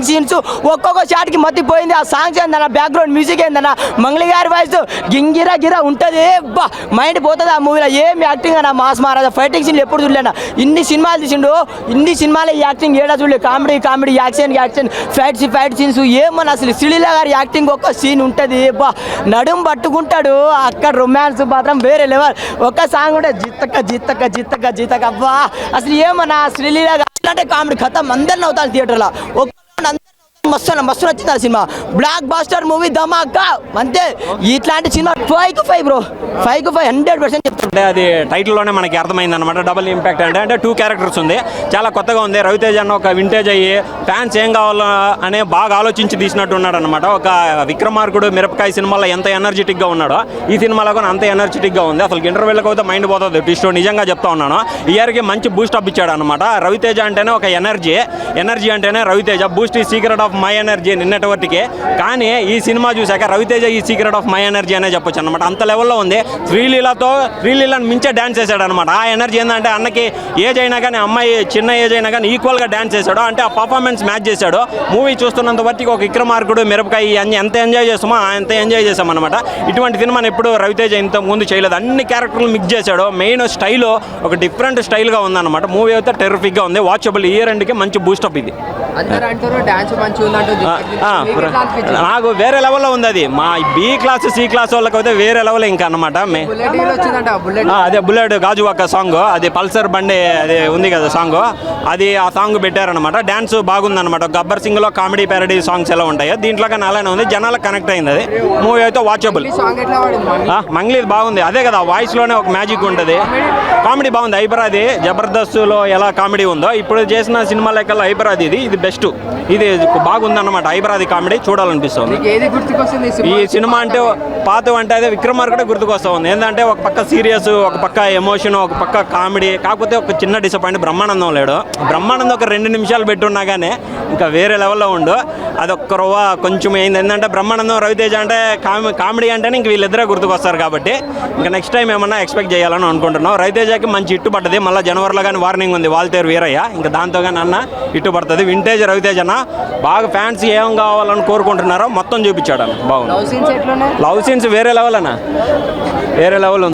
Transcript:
Scenes ఒక్కొక్క షాట్కి మత్తిపోయింది. ఆ songs ఏందన్న, బ్యాక్గ్రౌండ్ మ్యూజిక్ ఏందన్న, మంగళి గారి వాయిస్ గింగిరా గిరా ఉంటుంది. బా మైండ్ పోతుంది ఆ మూవీలో. ఏం యాక్టింగ్ అన్న, మాస్ మహారాజా ఫైటింగ్ సీన్లు ఎప్పుడు చూడలేనా. ఇన్ని సినిమాలు తీసిండు, ఇన్ని సినిమాలే యాక్టింగ్ ఏడా చూడలేదు. Comedy comedy, action fight scenes ఏమన్నా అసలు. శ్రీలీల గారి యాక్టింగ్ ఒక్క సీన్ ఉంటుంది. బా నడుం పట్టుకుంటాడు అక్కడ. రొమాన్స్ మాత్రం వేరే లెవెల్. ఒక్క సాంగ్ ఉంటే జిత్తక అబ్బా అసలు ఏమన్నా. శ్రీలీల గారి కామెడీ కథ అందరిని అవుతారు థియేటర్లో. మస్తు నచ్చింది ఆ సినిమా. బ్లాక్ బాస్టర్ మూవీ ధమాకా అంతే. ఇట్లాంటి సినిమా 5/5 బ్రో, 5/5 100% చెప్తాను. అంటే అది టైటిల్లోనే మనకి అర్థమైంది అనమాట. డబుల్ ఇంపాక్ట్ అంటే 2 క్యారెక్టర్స్ ఉంది. చాలా కొత్తగా ఉంది. రవితేజ అన్న ఒక వింటేజ్ అయ్యి ఫ్యాన్స్ ఏం కావాలో అనే బాగా ఆలోచించి తీసినట్టు ఉన్నాడు అనమాట. ఒక విక్రమార్కుడు మిరపకాయ సినిమాలో ఎంత ఎనర్జెటిక్గా ఉన్నాడో ఈ సినిమాలో కూడా అంత ఎనర్జెటిక్గా ఉంది. అసలు ఇంటర్వెల్కి అయితే మైండ్ పోతుంది ట్విస్ట్. నిజంగా చెప్తా ఉన్నాను. ఈ ఇయర్కి మంచి బూస్ట్ అప్ ఇచ్చాడు అనమాట. రవితేజ అంటేనే ఒక ఎనర్జీ అంటేనే రవితేజ. బూస్ట్ ఈ సీక్రెట్ ఆఫ్ మై ఎనర్జీ నిన్నటి వరకే. కానీ ఈ సినిమా చూశాక రవితేజ ఈ సీక్రెట్ ఆఫ్ మై ఎనర్జీ అనే చెప్పొచ్చు అనమాట. అంత లెవెల్లో ఉంది. శ్రీలీలను మించే డ్యాన్స్ చేశాడు అనమాట. ఆ ఎనర్జీ ఏంటంటే అన్నకి ఏజ్ అయినా కానీ, అమ్మాయి చిన్న ఏజ్ అయినా కానీ ఈక్వల్గా డ్యాన్స్ చేశాడు. అంటే ఆ పర్ఫార్మెన్స్ మ్యాచ్ చేశాడు. మూవీ చూస్తున్నంత వరకు ఒక విక్రమార్కుడు మిరపకాయ అన్ని ఎంత ఎంజాయ్ చేస్తామో అంత ఎంజాయ్ చేసాం అనమాట. ఇటువంటి సినిమాని ఎప్పుడు రవితేజ ఇంత ముందు చేయలేదు. అన్ని క్యారెక్టర్లు మిక్స్ చేశాడు. మెయిన్ స్టైల్ ఒక డిఫరెంట్ స్టైల్గా ఉందన్నమాట. మూవీ అయితే టెర్రిఫిక్గా ఉంది. వాచబుల్. ఈ రెండుకి మంచి బూస్టప్ ఇది. నాకు వేరే లెవెల్లో ఉంది అది. మా బి క్లాస్ సి క్లాస్ వాళ్ళకి అయితే వేరే లెవెల్ ఇంకా అనమాట. అదే బుల్లెట్ గాజువాక సాంగ్, అది పల్సర్ బండి అది ఉంది కదా సాంగ్, అది ఆ సాంగ్ పెట్టారనమాట. డ్యాన్స్ బాగుందన్నమాట. గబ్బర్ సింగ్ లో కామెడీ ప్యారడీ సాంగ్స్ ఎలా ఉంటాయో దీంట్లో కానీ అలానే ఉంది. జనాలకు కనెక్ట్ అయింది. అది మూవీ అయితే వాచబుల్. మంగ్లీ బాగుంది. అదే కదా వాయిస్ లోనే ఒక మ్యాజిక్ ఉంటుంది. కామెడీ బాగుంది. హైపరాది జబర్దస్త్ లో ఎలా కామెడీ ఉందో ఇప్పుడు చేసిన సినిమా లెక్కల్లో హైపరాది ఇది బెస్ట్. ఇది బాగుందన్నమాట. హైపరాది కామెడీ చూడాలనిపిస్తుంది. ఈ సినిమా అంటే పాత అంటే అదే విక్రమార్కుడే గుర్తుకొస్తా ఉంది. ఏంటంటే ఒక పక్క సీరియస్, ఒక పక్క ఎమోషన్, ఒక పక్క కామెడీ. కాకపోతే ఒక చిన్న డిసప్పాయింట్, బ్రహ్మానందం లేడు. బ్రహ్మానందం ఒక 2 నిమిషాలు పెట్టున్నా కానీ ఇంకా వేరే లెవెల్లో ఉండు. అదొక్క రవ్వ కొంచెం అయింది. ఏంటంటే బ్రహ్మానందం రవితేజ అంటే కామెడీ అంటేనే ఇంక వీళ్ళిద్దరే గుర్తుకొస్తారు కాబట్టి ఇంకా నెక్స్ట్ టైం ఏమన్నా ఎక్స్పెక్ట్ చేయాలని అనుకుంటున్నాం. రవితేజకి మంచి ఇట్టు పడ్డది. మళ్ళీ జనవరిలో కానీ వార్నింగ్ ఉంది వాల్తేరు వీరయ్య. ఇంకా దాంతో కానీ అన్న ఇట్టు పడుతుంది. వింటేజ్ రవితేజ అన్న బాగా ఫ్యాన్స్ ఏం కావాలని కోరుకుంటున్నారో మొత్తం చూపించాడు అన్న. బాగుంది. లవ్ సీన్స్ వేరే లెవెల్ అన్న, వేరే లెవెల్ ఉంది.